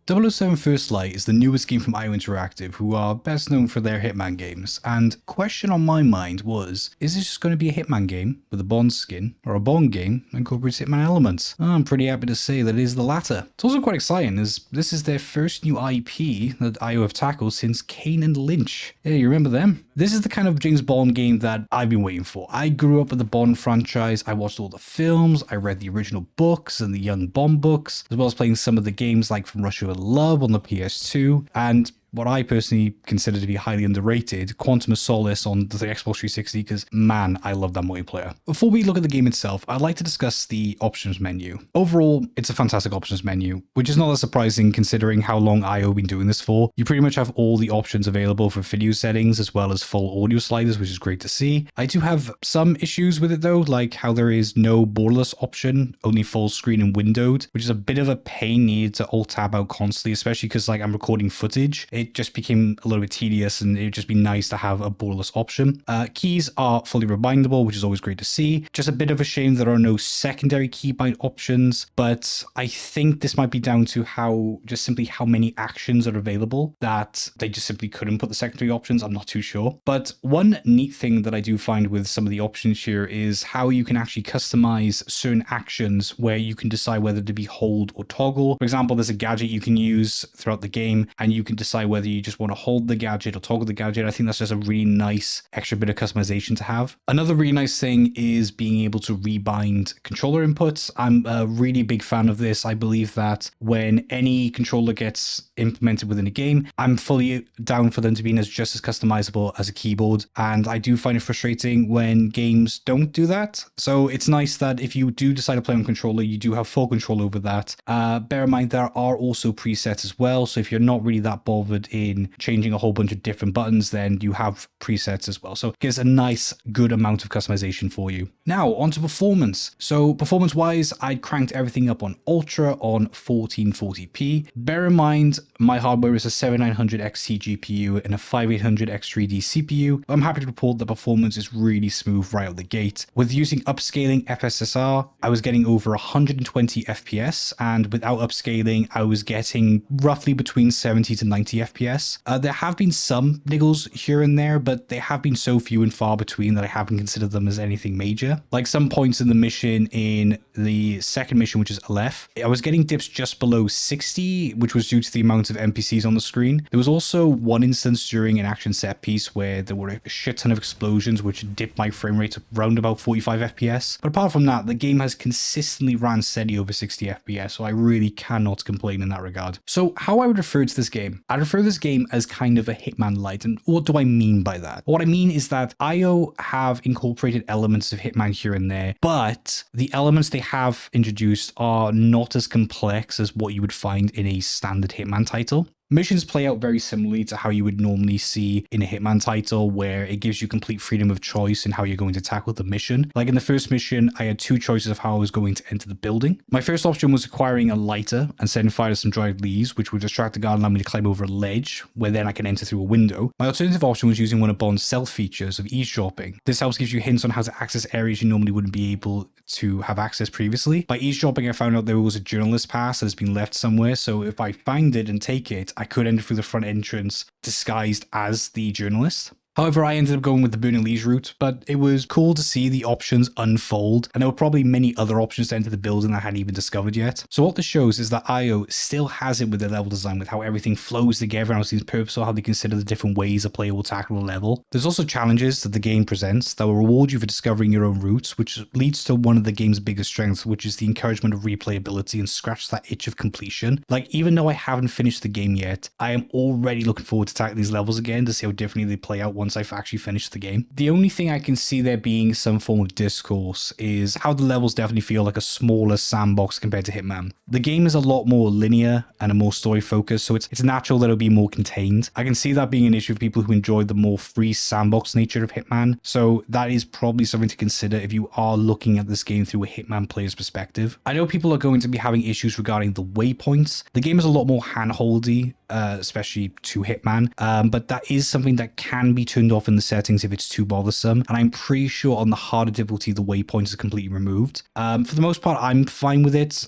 007 First Light is the newest game from IO Interactive, who are best known for their Hitman games, and question on my mind was, is this just going to be a Hitman game with a Bond skin, or a Bond game that incorporates Hitman elements? I'm pretty happy to say that it is the latter. It's also quite exciting, as this is their first new IP that IO have tackled since Kane and Lynch. Yeah, you remember them? This is the kind of James Bond game that I've been waiting for. I grew up with the Bond franchise, I watched all the films, I read the original books and the Young Bond books, as well as playing some of the games like From Russia with Love on the PS2, and what I personally consider to be highly underrated, Quantum of Solace on the Xbox 360, because man, I love that multiplayer. Before we look at the game itself, I'd like to discuss the options menu. Overall, it's a fantastic options menu, which is not that surprising considering how long IO have been doing this for. You pretty much have all the options available for video settings as well as full audio sliders, which is great to see. I do have some issues with it though, like how there is no borderless option, only full screen and windowed, which is a bit of a pain needed to alt tab out constantly, especially because like I'm recording footage. It just became a little bit tedious and it would just be nice to have a borderless option. Keys are fully rebindable, which is always great to see. Just a bit of a shame there are no secondary keybind options, but I think this might be down to how many actions are available that they just simply couldn't put the secondary options. I'm not too sure. But one neat thing that I do find with some of the options here is how you can actually customize certain actions where you can decide whether to be hold or toggle. For example, there's a gadget you can use throughout the game and you can decide whether you just want to hold the gadget or toggle the gadget. I think that's just a really nice extra bit of customization to have. Another really nice thing is being able to rebind controller inputs. I'm a really big fan of this. I believe that when any controller gets implemented within a game, I'm fully down for them to be just as customizable as a keyboard. And I do find it frustrating when games don't do that. So it's nice that if you do decide to play on controller, you do have full control over that. Bear in mind, there are also presets as well. So if you're not really that bothered in changing a whole bunch of different buttons, then you have presets as well. So it gives a nice, good amount of customization for you. Now, onto performance. So performance-wise, I cranked everything up on Ultra on 1440p. Bear in mind, my hardware is a 7900 XT GPU and a 5800 X3D CPU. I'm happy to report the performance is really smooth right out the gate. With using upscaling FSSR, I was getting over 120 FPS, and without upscaling, I was getting roughly between 70 to 90 FPS. There have been some niggles here and there, but they have been so few and far between that I haven't considered them as anything major. Like some points in the mission, in the second mission, which is Aleph, I was getting dips just below 60, which was due to the amount of NPCs on the screen. There was also one instance during an action set piece where there were a shit ton of explosions, which dipped my frame rate to around about 45 FPS. But apart from that, the game has consistently ran steady over 60 FPS, so I really cannot complain in that regard. So how I would refer to this game? I'd refer to this game as kind of a Hitman Light, and what do I mean by that? What I mean is that IO have incorporated elements of Hitman here and there, but the elements they have introduced are not as complex as what you would find in a standard Hitman title. Missions play out very similarly to how you would normally see in a Hitman title, where it gives you complete freedom of choice in how you're going to tackle the mission. Like in the first mission, I had two choices of how I was going to enter the building. My first option was acquiring a lighter and setting fire to some dried leaves, which would distract the guard and allow me to climb over a ledge, where then I can enter through a window. My alternative option was using one of Bond's stealth features of eavesdropping. This helps give you hints on how to access areas you normally wouldn't be able to have access previously. By eavesdropping, I found out there was a journalist pass that has been left somewhere, so if I find it and take it, I could enter through the front entrance disguised as the journalist. However, I ended up going with the Burning Leaves route, but it was cool to see the options unfold, and there were probably many other options to enter the building that I hadn't even discovered yet. So what this shows is that IO still has it with their level design, with how everything flows together and how it seems purposeful, how they consider the different ways a player will tackle a level. There's also challenges that the game presents that will reward you for discovering your own routes, which leads to one of the game's biggest strengths, which is the encouragement of replayability and scratch that itch of completion. Like, even though I haven't finished the game yet, I am already looking forward to tackling these levels again to see how differently they play out once I've actually finished the game. The only thing I can see there being some form of discourse is how the levels definitely feel like a smaller sandbox compared to Hitman. The game is a lot more linear and a more story focused, so it's natural that it'll be more contained. I can see that being an issue for people who enjoy the more free sandbox nature of Hitman, so that is probably something to consider if you are looking at this game through a Hitman player's perspective. I know people are going to be having issues regarding the waypoints. The game is a lot more handholdy especially to Hitman. But that is something that can be turned off in the settings if it's too bothersome. And I'm pretty sure on the harder difficulty, the waypoints are completely removed. For the most part, I'm fine with it.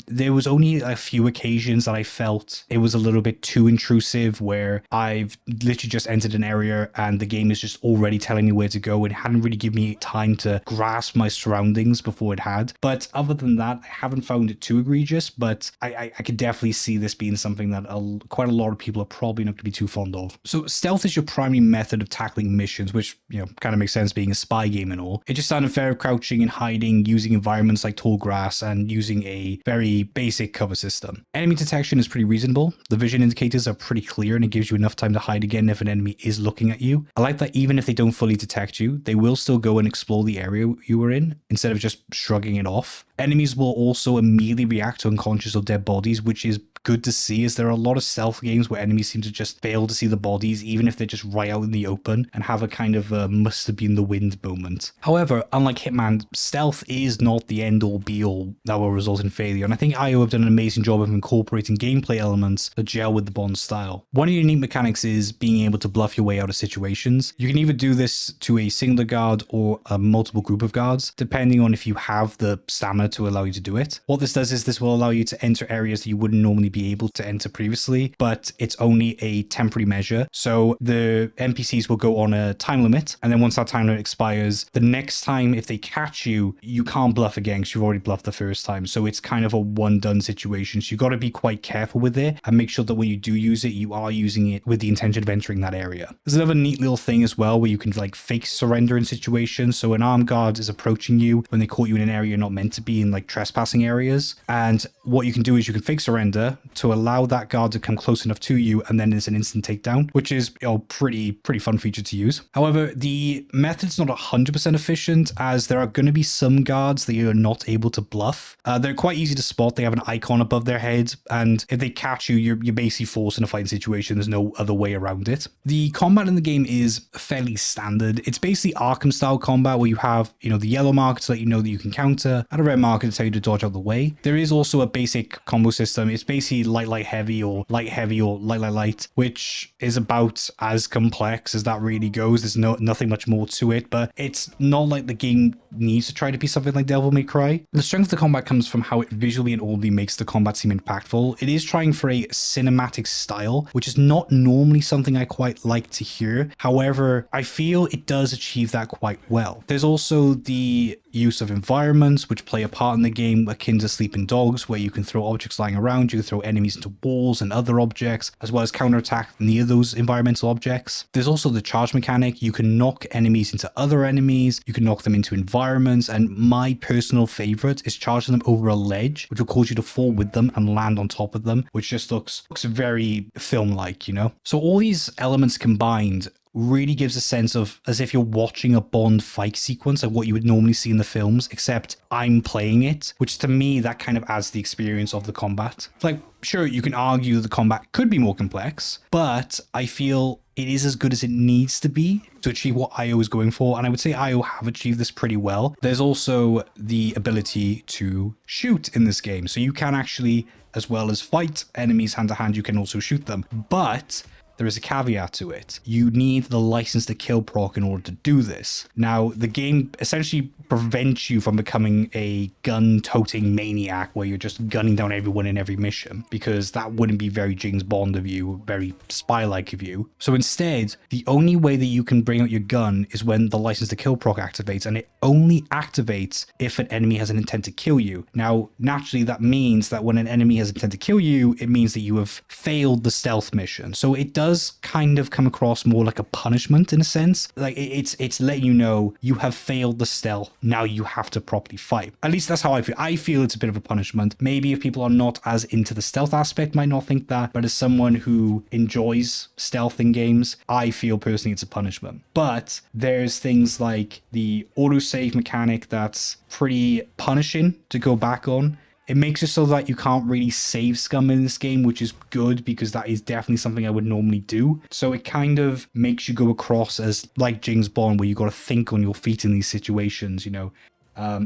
There was only a few occasions that I felt it was a little bit too intrusive, where I've literally just entered an area and the game is just already telling me where to go and hadn't really given me time to grasp my surroundings before it had. But other than that, I haven't found it too egregious, but I could definitely see this being something that quite a lot of people are probably not going to be too fond of. So stealth is your primary method of tackling missions, which, you know, kind of makes sense being a spy game and all. It just sounded fair of crouching and hiding, using environments like tall grass, and using a very basic cover system. Enemy detection is pretty reasonable. The vision indicators are pretty clear and it gives you enough time to hide again if an enemy is looking at you. I like that even if they don't fully detect you, they will still go and explore the area you were in instead of just shrugging it off. Enemies will also immediately react to unconscious or dead bodies, which is good to see, as there are a lot of stealth games where enemies seem to just fail to see the bodies, even if they're just right out in the open, and have a kind of must have been the wind moment. However, unlike Hitman, stealth is not the end-all be-all that will result in failure, and I think IO have done an amazing job of incorporating gameplay elements that gel with the Bond style. One of the unique mechanics is being able to bluff your way out of situations. You can either do this to a singular guard or a multiple group of guards, depending on if you have the stamina to allow you to do it. What this does is this will allow you to enter areas that you wouldn't normally be able to enter previously, but it's only a temporary measure. So the NPCs will go on a time limit, and then once that time limit expires, the next time if they catch you, you can't bluff again because you've already bluffed the first time. So it's kind of a one done situation. So you got to be quite careful with it and make sure that when you do use it, you are using it with the intention of entering that area. There's another neat little thing as well where you can like fake surrender in situations. So an armed guard is approaching you when they caught you in an area you're not meant to be in, like trespassing areas. And what you can do is you can fake surrender to allow that guard to come close enough to you, and then it's an instant takedown, which is a pretty fun feature to use. However, the method's not 100% efficient, as there are going to be some guards that you're not able to bluff. They're quite easy to spot. They have an icon above their head, and if they catch you, you're basically forced in a fighting situation. There's no other way around it. The combat in the game is fairly standard. It's basically Arkham style combat where you have, you know, the yellow marker to let you know that you can counter, and a red marker to tell you to dodge out the way. There is also a basic combo system. It's basically light heavy or light heavy or light, which is about as complex as that really goes. There's nothing much more to it, but it's not like the game needs to try to be something like Devil May Cry. The strength of the combat comes from how it visually and audibly makes the combat seem impactful. It is trying for a cinematic style, which is not normally something I quite like to hear. However, I feel it does achieve that quite well. There's also the use of environments which play a part in the game, akin to Sleeping Dogs, where you can throw objects lying around you, throw enemies into walls and other objects, as well as counterattack near those environmental objects. There's also the charge mechanic. You can knock enemies into other enemies, you can knock them into environments, and my personal favorite is charging them over a ledge, which will cause you to fall with them and land on top of them, which just looks very film-like, you know? So all these elements combined really gives a sense of as if you're watching a Bond fight sequence of what you would normally see in the films, except I'm playing it, which to me, that kind of adds the experience of the combat. Like, sure, you can argue the combat could be more complex, but I feel it is as good as it needs to be to achieve what IO is going for, and I would say IO have achieved this pretty well. There's also the ability to shoot in this game, so you can actually, as well as fight enemies hand to hand, you can also shoot them, but there is a caveat to it. You need the license to kill proc in order to do this. Now, the game essentially prevents you from becoming a gun-toting maniac where you're just gunning down everyone in every mission, because that wouldn't be very James Bond of you, very spy-like of you. So instead, the only way that you can bring out your gun is when the license to kill proc activates, and it only activates if an enemy has an intent to kill you. Now, naturally, that means that when an enemy has intent to kill you, it means that you have failed the stealth mission. So it does kind of come across more like a punishment in a sense. Like it's letting you know you have failed the stealth. Now you have to properly fight. At least that's how I feel. I feel it's a bit of a punishment. Maybe if people are not as into the stealth aspect, might not think that. But as someone who enjoys stealth in games, I feel personally it's a punishment. But there's things like the autosave mechanic that's pretty punishing to go back on. It makes it so that you can't really save scum in this game, which is good because that is definitely something I would normally do. So it kind of makes you go across as like James Bond, where you got to think on your feet in these situations, you know.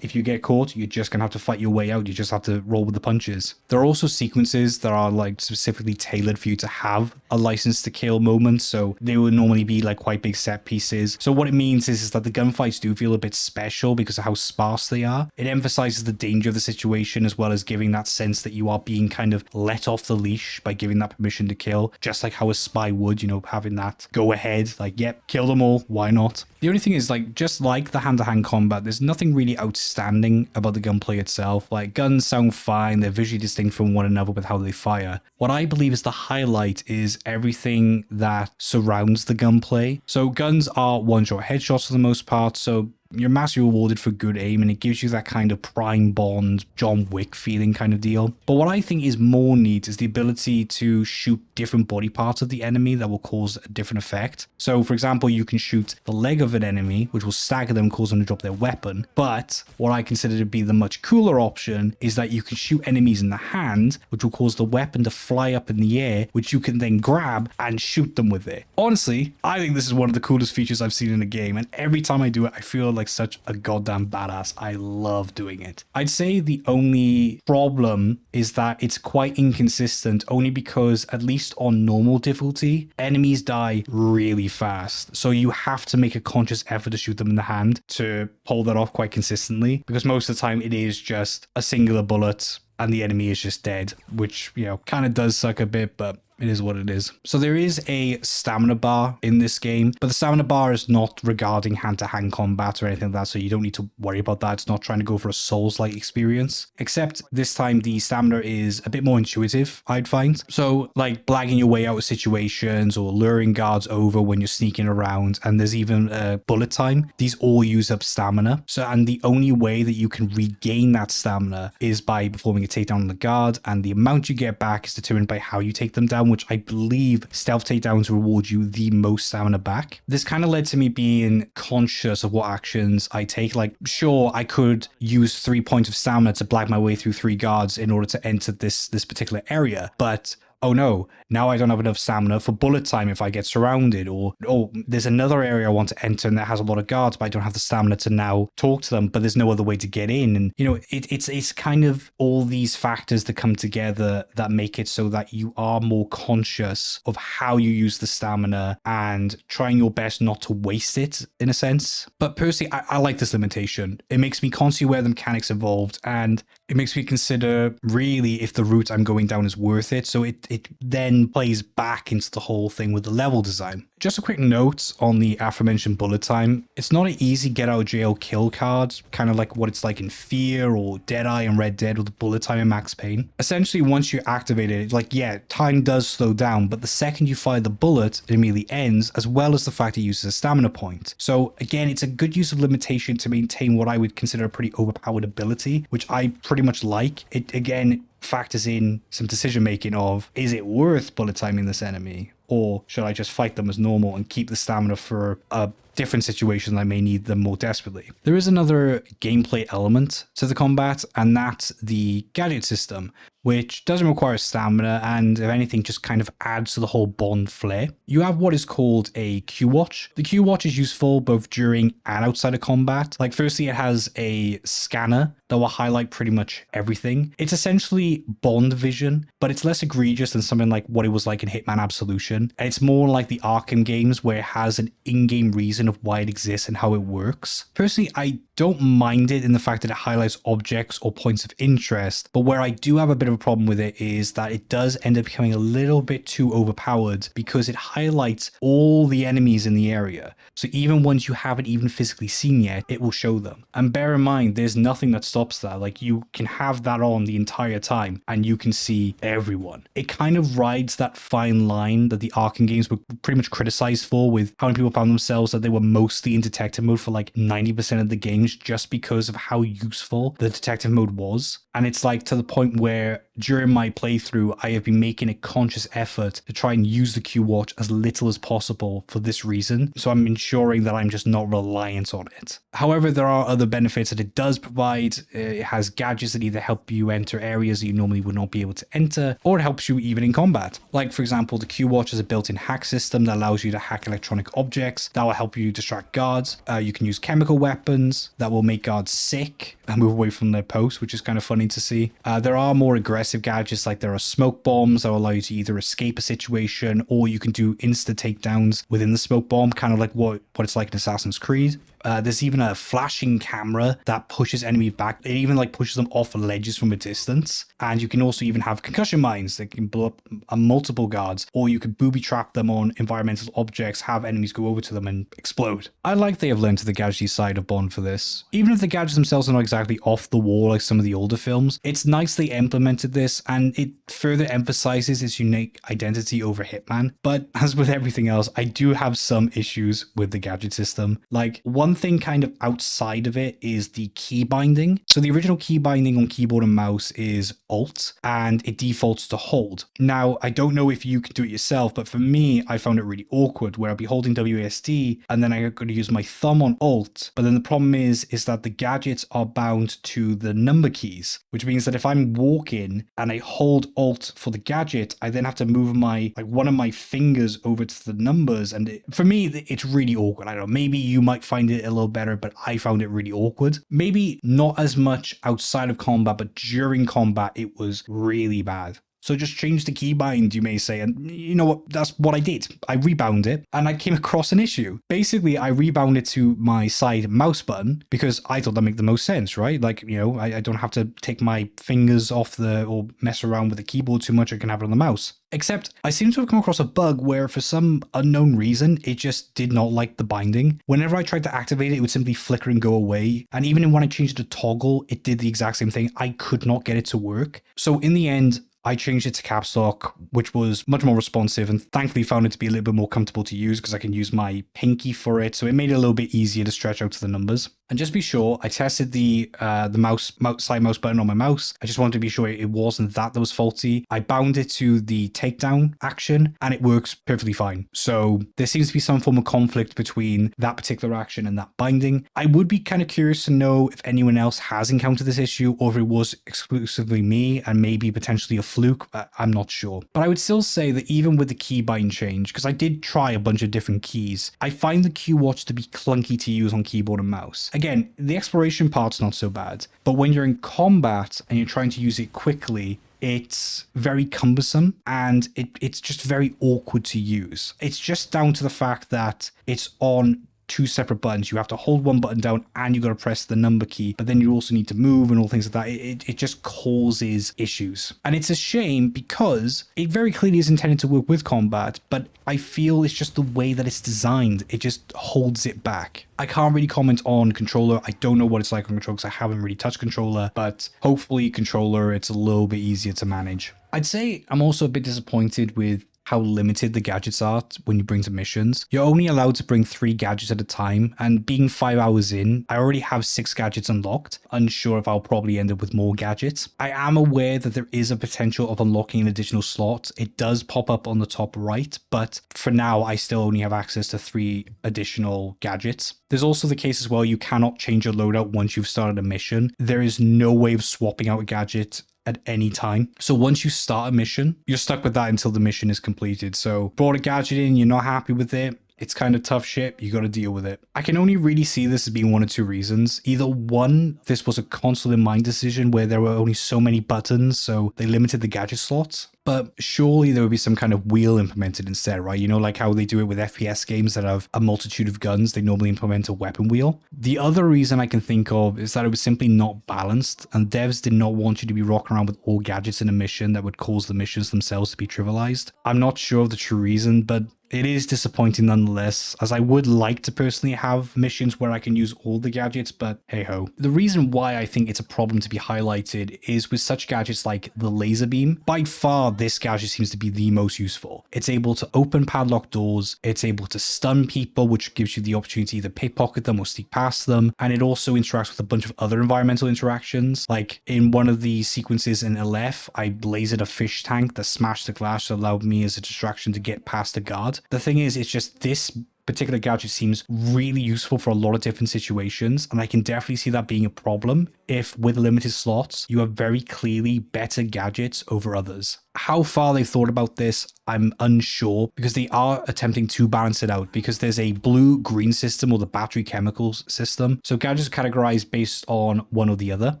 If you get caught, you're just gonna have to fight your way out. You just have to roll with the punches. There are also sequences that are like specifically tailored for you to have a license to kill moment, so they would normally be like quite big set pieces. So what it means is that the gunfights do feel a bit special because of how sparse they are. It emphasizes the danger of the situation as well as giving that sense that you are being kind of let off the leash by giving that permission to kill, just like how a spy would, you know, having that go ahead, like, yep, kill them all, why not? The only thing is, like, just like the hand-to-hand combat, there's nothing really outstanding about the gunplay itself. Like, guns sound fine, they're visually distinct from one another with how they fire. What I believe is the highlight is everything that surrounds the gunplay. So guns are one-shot headshots for the most part, so you're massively rewarded for good aim, and it gives you that kind of prime Bond, John Wick feeling kind of deal. But what I think is more neat is the ability to shoot different body parts of the enemy that will cause a different effect. So for example, you can shoot the leg of an enemy, which will stagger them, cause them to drop their weapon. But what I consider to be the much cooler option is that you can shoot enemies in the hand, which will cause the weapon to fly up in the air, which you can then grab and shoot them with it. Honestly, I think this is one of the coolest features I've seen in a game, and every time I do it, I feel like such a goddamn badass. I love doing it. I'd say the only problem is that it's quite inconsistent, only because at least on normal difficulty, enemies die really fast. So you have to make a conscious effort to shoot them in the hand to pull that off quite consistently, because most of the time it is just a singular bullet and the enemy is just dead, which, you know, kind of does suck a bit, but it is what it is. So there is a stamina bar in this game, but the stamina bar is not regarding hand-to-hand combat or anything like that, so you don't need to worry about that. It's not trying to go for a Souls-like experience, except this time the stamina is a bit more intuitive, I'd find. So like blagging your way out of situations or luring guards over when you're sneaking around, and there's even bullet time. These all use up stamina. So, and the only way that you can regain that stamina is by performing a takedown on the guard, and the amount you get back is determined by how you take them down, which I believe stealth takedowns reward you the most stamina back. This kind of led to me being conscious of what actions I take. Like, sure, I could use 3 points of stamina to blag my way through 3 guards in order to enter this particular area, but oh no, now I don't have enough stamina for bullet time if I get surrounded, or oh, there's another area I want to enter and that has a lot of guards, but I don't have the stamina to now talk to them, but there's no other way to get in. And you know, it's kind of all these factors that come together that make it so that you are more conscious of how you use the stamina and trying your best not to waste it in a sense. But personally, I like this limitation. It makes me constantly aware of the mechanics involved, and it makes me consider really if the route I'm going down is worth it. So it then plays back into the whole thing with the level design. Just a quick note on the aforementioned bullet time. It's not an easy get out of jail kill card, kind of like what it's like in Fear or Deadeye and Red Dead with the bullet time in Max Payne. Essentially, once you activate it, like, yeah, time does slow down, but the second you fire the bullet, it immediately ends, as well as the fact it uses a stamina point. So again, it's a good use of limitation to maintain what I would consider a pretty overpowered ability, which I pretty much like. It again factors in some decision making of, is it worth bullet timing this enemy, or should I just fight them as normal and keep the stamina for a different situation I may need them more desperately. There is another gameplay element to the combat, and that's the gadget system, which doesn't require stamina and, if anything, just kind of adds to the whole Bond flair. You have what is called a Q-Watch. The Q-Watch is useful both during and outside of combat. Like, firstly, it has a scanner that will highlight pretty much everything. It's essentially Bond vision, but it's less egregious than something like what it was like in Hitman Absolution. And it's more like the Arkham games, where it has an in-game reason of why it exists and how it works. Personally, I don't mind it in the fact that it highlights objects or points of interest, but where I do have a bit of a problem with it is that it does end up becoming a little bit too overpowered, because it highlights all the enemies in the area. So even ones you haven't even physically seen yet, it will show them. And bear in mind, there's nothing that stops that. Like, you can have that on the entire time and you can see everyone. It kind of rides that fine line that the Arkham games were pretty much criticized for, with how many people found themselves that they were mostly in detective mode for like 90% of the games, just because of how useful the detective mode was. And it's like to the point where during my playthrough, I have been making a conscious effort to try and use the Q Watch as little as possible for this reason. So I'm ensuring that I'm just not reliant on it. However, there are other benefits that it does provide. It has gadgets that either help you enter areas that you normally would not be able to enter, or it helps you even in combat. Like, for example, the Q Watch has a built-in hack system that allows you to hack electronic objects that will help you distract guards. You can use chemical weapons that will make guards sick and move away from their post, which is kind of funny to see. There are more aggressive gadgets, like there are smoke bombs that will allow you to either escape a situation, or you can do insta takedowns within the smoke bomb, kind of like what it's like in Assassin's Creed. There's even a flashing camera that pushes enemies back. It even like pushes them off ledges from a distance. And you can also even have concussion mines that can blow up multiple guards, or you can booby trap them on environmental objects, have enemies go over to them and explode. I like they have learned to the gadgety side of Bond for this. Even if the gadgets themselves are not exactly off the wall like some of the older films, it's nice they implemented this, and it further emphasizes its unique identity over Hitman. But as with everything else, I do have some issues with the gadget system. Like, one thing kind of outside of it is the key binding. So the original key binding on keyboard and mouse is Alt, and it defaults to hold. Now, I don't know if you can do it yourself, but for me, I found it really awkward where I'd be holding WASD and then I got to use my thumb on Alt. But then the problem is that the gadgets are bound to the number keys, which means that if I'm walking and I hold Alt for the gadget, I then have to move one of my fingers over to the numbers. And for me, it's really awkward. I don't know, maybe you might find it a little better, but I found it really awkward. Maybe not as much outside of combat, but during combat, it was really bad. So just change the keybind, you may say, and you know what, that's what I did. I rebound it, and I came across an issue. Basically, I rebound it to my side mouse button because I thought that made the most sense, right? Like, you know, I don't have to take my fingers off or mess around with the keyboard too much. I can have it on the mouse. Except I seem to have come across a bug where for some unknown reason, it just did not like the binding. Whenever I tried to activate it, it would simply flicker and go away. And even when I changed it to toggle, it did the exact same thing. I could not get it to work. So in the end, I changed it to caps lock, which was much more responsive, and thankfully found it to be a little bit more comfortable to use because I can use my pinky for it. So it made it a little bit easier to stretch out to the numbers. And just be sure, I tested the side mouse button on my mouse. I just wanted to be sure it wasn't that was faulty. I bound it to the takedown action and it works perfectly fine. So there seems to be some form of conflict between that particular action and that binding. I would be kind of curious to know if anyone else has encountered this issue or if it was exclusively me and maybe potentially a fluke. I'm not sure. But I would still say that even with the keybind change, because I did try a bunch of different keys, I find the Q Watch to be clunky to use on keyboard and mouse. Again, the exploration part's not so bad, but when you're in combat and you're trying to use it quickly, it's very cumbersome and it's just very awkward to use. It's just down to the fact that it's on two separate buttons. You have to hold one button down and you got to press the number key, but then you also need to move and all things like that. It just causes issues. And it's a shame because it very clearly is intended to work with combat, but I feel it's just the way that it's designed. It just holds it back. I can't really comment on controller. I don't know what it's like on controller because I haven't really touched controller, but hopefully controller, it's a little bit easier to manage. I'd say I'm also a bit disappointed with how limited the gadgets are when you bring to missions. You're only allowed to bring 3 gadgets at a time, and being 5 hours in, I already have 6 gadgets unlocked. Unsure if I'll probably end up with more gadgets. I am aware that there is a potential of unlocking an additional slot. It does pop up on the top right, but for now, I still only have access to 3 additional gadgets. There's also the case as well, you cannot change your loadout once you've started a mission. There is no way of swapping out a gadget at any time. So once you start a mission, you're stuck with that until the mission is completed. So brought a gadget in, you're not happy with it, it's kind of tough shit, you got to deal with it. I can only really see this as being one of 2 reasons. Either one, this was a console in mind decision where there were only so many buttons, so they limited the gadget slots. But surely there would be some kind of wheel implemented instead, right? You know, like how they do it with FPS games that have a multitude of guns, they normally implement a weapon wheel. The other reason I can think of is that it was simply not balanced, and devs did not want you to be rocking around with all gadgets in a mission that would cause the missions themselves to be trivialized. I'm not sure of the true reason, but it is disappointing nonetheless, as I would like to personally have missions where I can use all the gadgets, but hey ho. The reason why I think it's a problem to be highlighted is with such gadgets like the laser beam. By far, this gadget seems to be the most useful. It's able to open padlock doors, it's able to stun people, which gives you the opportunity to either pickpocket them or sneak past them, and it also interacts with a bunch of other environmental interactions. Like in one of the sequences in LF, I lasered a fish tank that smashed the glass that allowed me as a distraction to get past a guard. The thing is, it's just this particular gadget seems really useful for a lot of different situations, and I can definitely see that being a problem if with limited slots you have very clearly better gadgets over others. How far they've thought about this, I'm unsure, because they are attempting to balance it out, because there's a blue-green system or the battery chemicals system. So gadgets are categorized based on one or the other.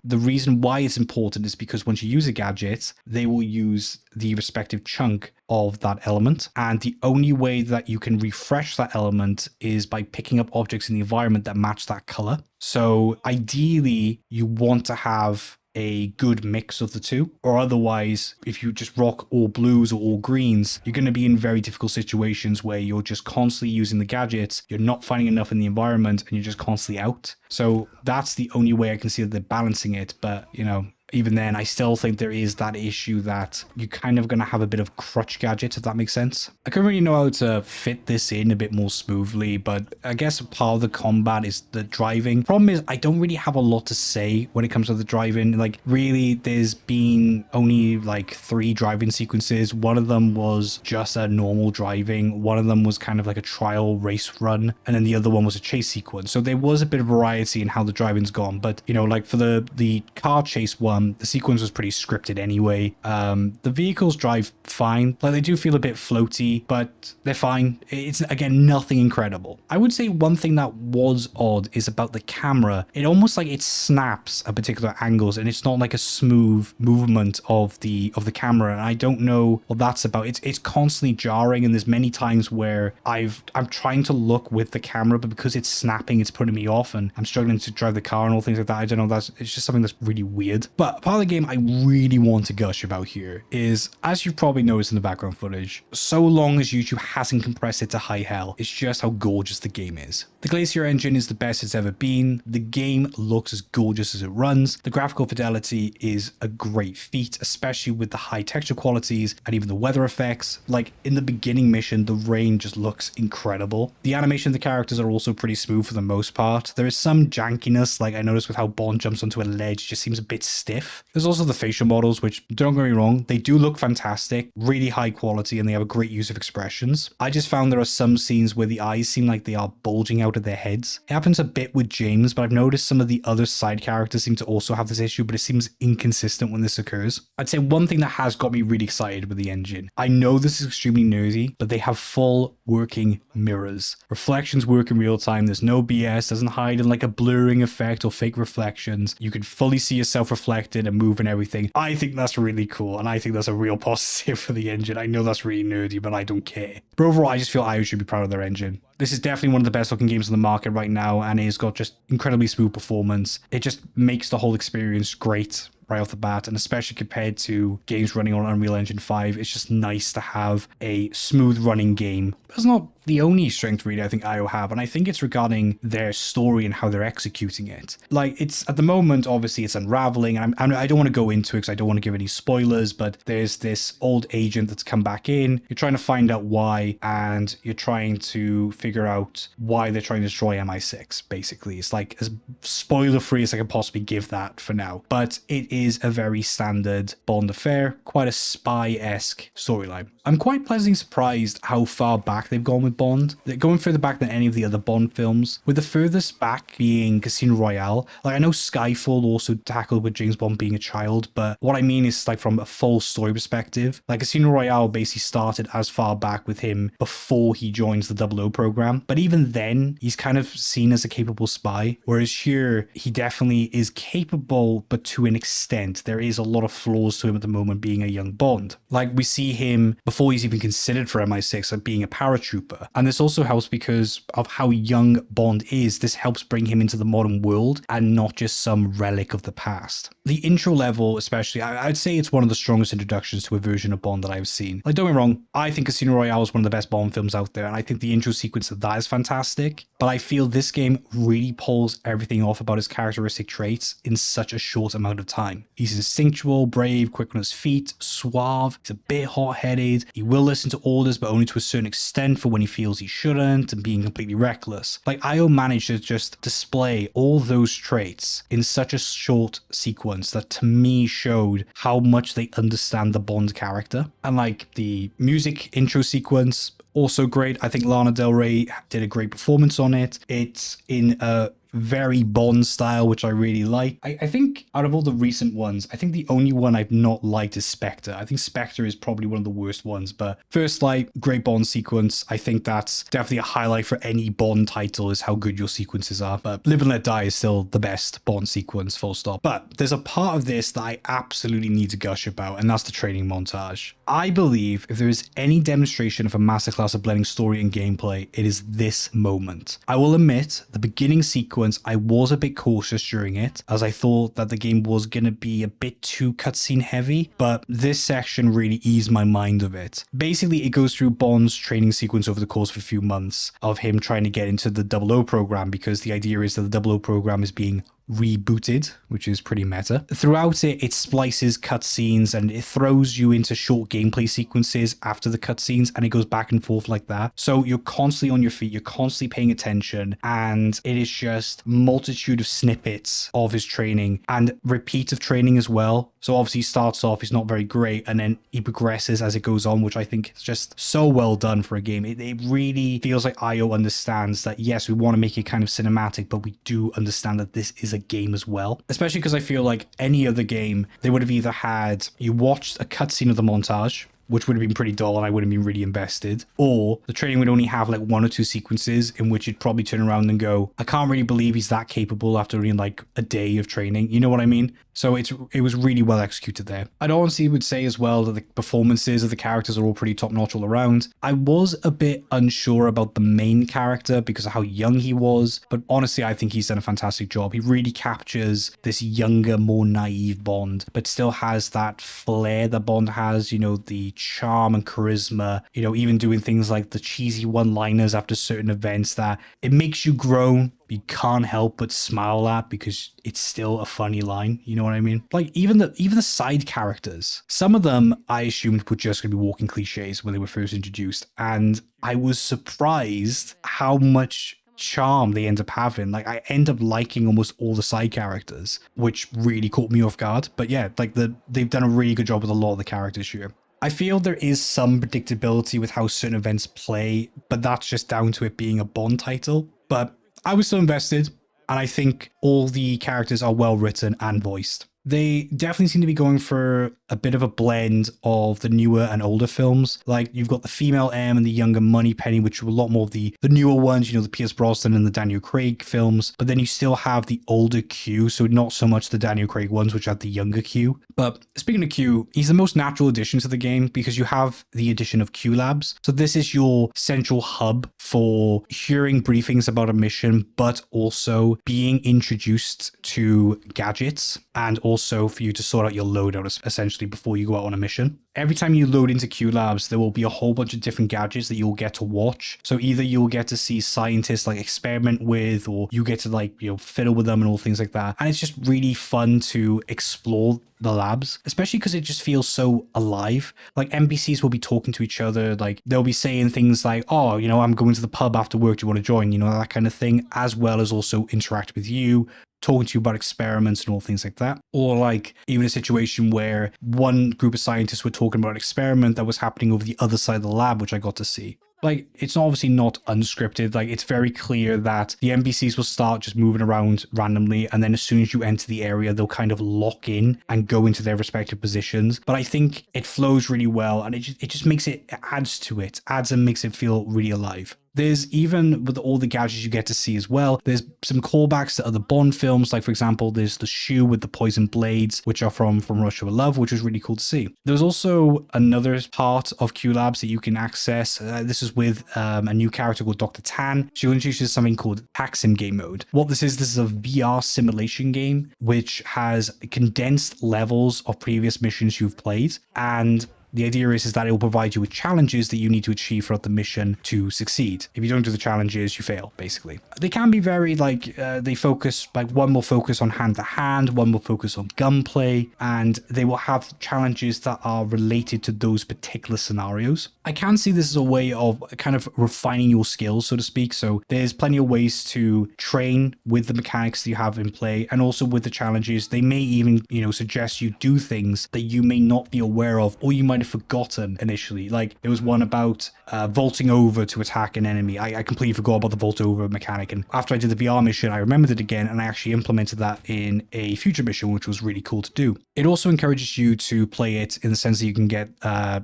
The reason why it's important is because once you use a gadget, they will use the respective chunk of that element, and the only way that you can refresh that element is by picking up objects in the environment that match that color. So ideally you want to have a good mix of the two, or otherwise if you just rock all blues or all greens, you're going to be in very difficult situations where you're just constantly using the gadgets, you're not finding enough in the environment, and you're just constantly out. So that's the only way I can see that they're balancing it. But you know, even then, I still think there is that issue that you're kind of going to have a bit of crutch gadgets, if that makes sense. I couldn't really know how to fit this in a bit more smoothly, but I guess part of the combat is the driving. Problem is, I don't really have a lot to say when it comes to the driving. Like, really, there's been only like 3 driving sequences. One of them was just a normal driving. One of them was kind of like a trial race run. And then the other one was a chase sequence. So there was a bit of variety in how the driving's gone. But, you know, like for the car chase one, the sequence was pretty scripted anyway. The vehicles drive fine. Like, they do feel a bit floaty, but they're fine. It's, again, nothing incredible. I would say one thing that was odd is about the camera. It almost like it snaps at particular angles, and it's not like a smooth movement of the camera. And I don't know what that's about. It's constantly jarring, and there's many times where I'm trying to look with the camera, but because it's snapping, it's putting me off, and I'm struggling to drive the car and all things like that. I don't know. It's just something that's really weird. But part of the game I really want to gush about here is, as you've probably noticed in the background footage, so long as YouTube hasn't compressed it to high hell, it's just how gorgeous the game is. The Glacier engine is the best it's ever been. The game looks as gorgeous as it runs. The graphical fidelity is a great feat, especially with the high texture qualities and even the weather effects. Like in the beginning mission, the rain just looks incredible. The animation of the characters are also pretty smooth for the most part. There is some jankiness, like I noticed with how Bond jumps onto a ledge, just seems a bit stiff. There's also the facial models, which, don't get me wrong, they do look fantastic, really high quality, and they have a great use of expressions. I just found there are some scenes where the eyes seem like they are bulging out of their heads. It happens a bit with James, but I've noticed some of the other side characters seem to also have this issue, but it seems inconsistent when this occurs. I'd say one thing that has got me really excited with the engine. I know this is extremely nerdy, but they have full working mirrors. Reflections work in real time. There's no BS, doesn't hide in like a blurring effect or fake reflections. You can fully see yourself reflected and move and everything. I think that's really cool, and I think that's a real positive for the engine. I know that's really nerdy, but I don't care. But overall, I just feel IO should be proud of their engine. This is definitely one of the best looking games on the market right now, and it's got just incredibly smooth performance. It just makes the whole experience great right off the bat, and especially compared to games running on Unreal Engine 5, it's just nice to have a smooth running game. That's not the only strength really I think IO have, and I think it's regarding their story and how they're executing it. Like, it's at the moment, obviously it's unraveling, and I don't want to go into it because I don't want to give any spoilers, but there's this old agent that's come back in. You're trying to find out why, and you're trying to figure out why they're trying to destroy MI6, basically. It's like as spoiler free as I can possibly give that for now, but it is a very standard Bond affair, quite a spy-esque storyline. I'm quite pleasantly surprised how far back they've gone with Bond. They're going further back than any of the other Bond films, with the furthest back being Casino Royale. Like, I know Skyfall also tackled with James Bond being a child, but what I mean is like from a full story perspective. Like, Casino Royale basically started as far back with him before he joins the 00 program. program. But even then, he's kind of seen as a capable spy, whereas here, he definitely is capable, but to an extent. There is a lot of flaws to him at the moment being a young Bond. Like, we see him before he's even considered for MI6 of being a paratrooper. And this also helps because of how young Bond is. This helps bring him into the modern world and not just some relic of the past. The intro level, especially, I'd say it's one of the strongest introductions to a version of Bond that I've seen. Like, don't get me wrong, I think Casino Royale is one of the best Bond films out there, and I think the intro sequence of that is fantastic. But I feel this game really pulls everything off about his characteristic traits in such a short amount of time. He's instinctual, brave, quick on his feet, suave, he's a bit hot-headed, he will listen to orders but only to a certain extent for when he feels he shouldn't, and being completely reckless. Like, IO managed to just display all those traits in such a short sequence that to me showed how much they understand the Bond character. And like the music intro sequence, also great. I think Lana Del Rey did a great performance on it. It's in a very Bond style, which I really like. I think out of all the recent ones, I think the only one I've not liked is Spectre. I think Spectre is probably one of the worst ones, but First Light, great Bond sequence. I think that's definitely a highlight for any Bond title is how good your sequences are. But Live and Let Die is still the best Bond sequence, full stop. But there's a part of this that I absolutely need to gush about, and that's the training montage. I believe if there is any demonstration of a masterclass of blending story and gameplay, it is this moment. I will admit, the beginning sequence, I was a bit cautious during it, as I thought that the game was going to be a bit too cutscene heavy, but this section really eased my mind of it. Basically, it goes through Bond's training sequence over the course of a few months of him trying to get into the 00 program, because the idea is that the 00 program is being rebooted, which is pretty meta. Throughout it, it splices cutscenes and it throws you into short gameplay sequences after the cutscenes, and it goes back and forth like that. So you're constantly on your feet, you're constantly paying attention, and it is just multitude of snippets of his training and repeat of training as well. So obviously he starts off, he's not very great, and then he progresses as it goes on, which I think is just so well done for a game. It really feels like IO understands that, yes, we want to make it kind of cinematic, but we do understand that this is a game as well. Especially because I feel like any other game, they would have either had, you watched a cutscene of the montage, which would have been pretty dull and I would have been really invested, or the training would only have like one or two sequences in which you'd probably turn around and go, I can't really believe he's that capable after only like a day of training. You know what I mean? So it was really well executed there. I'd honestly would say as well that the performances of the characters are all pretty top notch all around. I was a bit unsure about the main character because of how young he was, but honestly, I think he's done a fantastic job. He really captures this younger, more naive Bond, but still has that flair that Bond has, you know, the charm and charisma, you know, even doing things like the cheesy one-liners after certain events that it makes you groan. You can't help but smile at because it's still a funny line, you know what I mean? Like even the side characters, some of them I assumed were just going to be walking cliches when they were first introduced, and I was surprised how much charm they end up having. Like I end up liking almost all the side characters, which really caught me off guard. But yeah, like they've done a really good job with a lot of the characters here. I feel there is some predictability with how certain events play, but that's just down to it being a Bond title. But I was still invested, and I think all the characters are well written and voiced. They definitely seem to be going for a bit of a blend of the newer and older films. Like you've got the female M and the younger Moneypenny, which are a lot more of the newer ones, you know, the Pierce Brosnan and the Daniel Craig films. But then you still have the older Q, so not so much the Daniel Craig ones, which had the younger Q. But speaking of Q, he's the most natural addition to the game because you have the addition of Q Labs. So this is your central hub for hearing briefings about a mission, but also being introduced to gadgets and also for you to sort out your loadout essentially before you go out on a mission. Every time you load into Q Labs, there will be a whole bunch of different gadgets that you'll get to watch. So either you'll get to see scientists like experiment with, or you get to like, you know, fiddle with them and all things like that. And it's just really fun to explore the labs, especially because it just feels so alive. Like NPCs will be talking to each other, like they'll be saying things like, oh, you know, I'm going to the pub after work, do you want to join? You know, that kind of thing, as well as also interact with you, talking to you about experiments and all things like that. Or like even a situation where one group of scientists were talking about an experiment that was happening over the other side of the lab, which I got to see. Like, it's obviously not unscripted. Like, it's very clear that the NPCs will start just moving around randomly, and then as soon as you enter the area, they'll kind of lock in and go into their respective positions. But I think it flows really well, and it just makes it adds to it, adds and makes it feel really alive. There's even with all the gadgets you get to see as well, there's some callbacks to other Bond films. Like, for example, there's the shoe with the poison blades, which are from Russia with Love, which was really cool to see. There's also another part of Q Labs that you can access. This is with a new character called Dr. Tan. She introduces something called Taxim game mode. What this is a VR simulation game which has condensed levels of previous missions you've played, and the idea is that it will provide you with challenges that you need to achieve throughout the mission to succeed. If you don't do the challenges, you fail, basically. They can be very, they focus, one will focus on hand-to-hand, one will focus on gunplay, and they will have challenges that are related to those particular scenarios. I can see this as a way of kind of refining your skills, so to speak. So there's plenty of ways to train with the mechanics that you have in play, and also with the challenges. They may even, suggest you do things that you may not be aware of, or you might forgotten initially. Like, there was one about vaulting over to attack an enemy. I completely forgot about the vault over mechanic, and after I did the VR mission, I remembered it again, and I actually implemented that in a future mission, which was really cool to do. It also encourages you to play it in the sense that you can get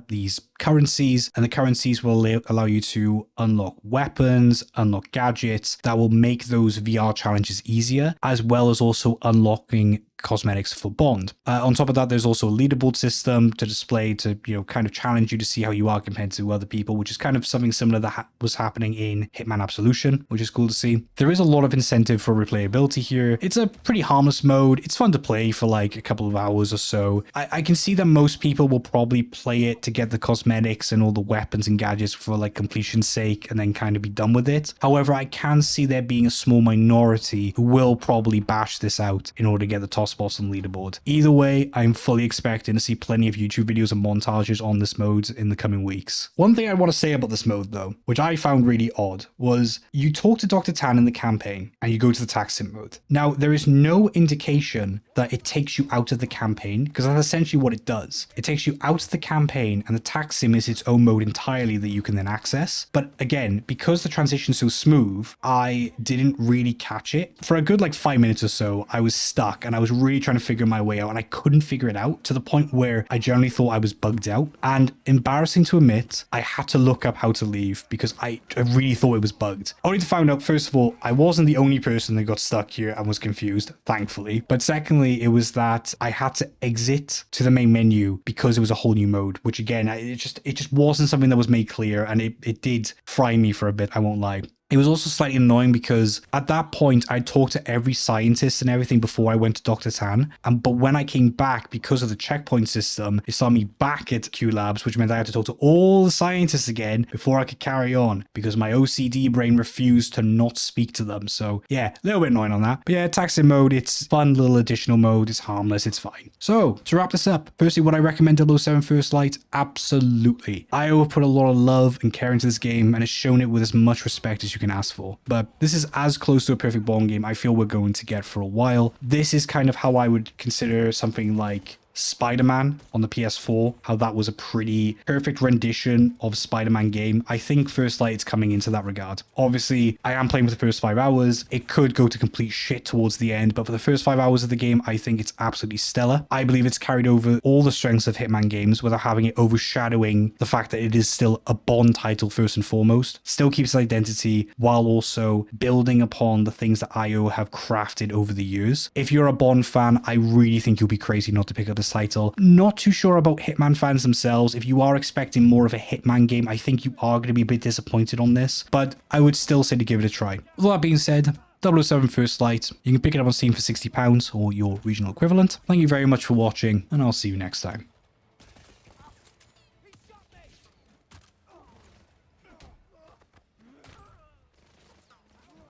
these currencies, and the currencies will allow you to unlock weapons, unlock gadgets that will make those VR challenges easier, as well as also unlocking cosmetics for Bond. On top of that, there's also a leaderboard system to display to, kind of challenge you to see how you are compared to other people, which is kind of something similar that was happening in Hitman Absolution, which is cool to see. There is a lot of incentive for replayability here. It's a pretty harmless mode. It's fun to play for like a couple of hours or so. I can see that most people will probably play it to get the cosmetics and all the weapons and gadgets for like completion's sake and then kind of be done with it. However, I can see there being a small minority who will probably bash this out in order to get the top spots on the leaderboard. Either way, I'm fully expecting to see plenty of YouTube videos and montages on this mode in the coming weeks. One thing I want to say about this mode though, which I found really odd, was you talk to Dr. Tan in the campaign and you go to the tax sim mode. Now, there is no indication that it takes you out of the campaign, because that's essentially what it does. It takes you out of the campaign, and the tax sim is its own mode entirely that you can then access. But again, because the transition's so smooth, I didn't really catch it. For a good 5 minutes or so, I was stuck and I was really trying to figure my way out, and I couldn't figure it out, to the point where I generally thought I was bugged out. And embarrassing to admit, I had to look up how to leave because I really thought it was bugged. Only to find out, first of all, I wasn't the only person that got stuck here and was confused, thankfully. But secondly, it was that I had to exit to the main menu because it was a whole new mode, which again, it just wasn't something that was made clear, and it did fry me for a bit, I won't lie. It was also slightly annoying because at that point I talked to every scientist and everything before I went to Dr. Tan. But when I came back, because of the checkpoint system, it saw me back at Q Labs, which meant I had to talk to all the scientists again before I could carry on, because my OCD brain refused to not speak to them. So yeah, a little bit annoying on that. But yeah, taxi mode, it's fun little additional mode. It's harmless. It's fine. So to wrap this up, firstly, would I recommend 007 First Light? Absolutely. IO have put a lot of love and care into this game and has shown it with as much respect as you can ask for. But this is as close to a perfect Bond game I feel we're going to get for a while. This is kind of how I would consider something like Spider-Man on the PS4, how that was a pretty perfect rendition of Spider-Man game. I think First Light is coming into that regard. Obviously, I am playing with the first 5 hours. It could go to complete shit towards the end, but for the first 5 hours of the game, I think it's absolutely stellar. I believe it's carried over all the strengths of Hitman games without having it overshadowing the fact that it is still a Bond title first and foremost. Still keeps its identity while also building upon the things that IO have crafted over the years. If you're a Bond fan, I really think you'll be crazy not to pick up this title. Not too sure about Hitman fans themselves. If you are expecting more of a Hitman game, I think you are going to be a bit disappointed on this, but I would still say to give it a try. With all that being said, 007 First Light, you can pick it up on Steam for £60 or your regional equivalent. Thank you very much for watching, and I'll see you next time.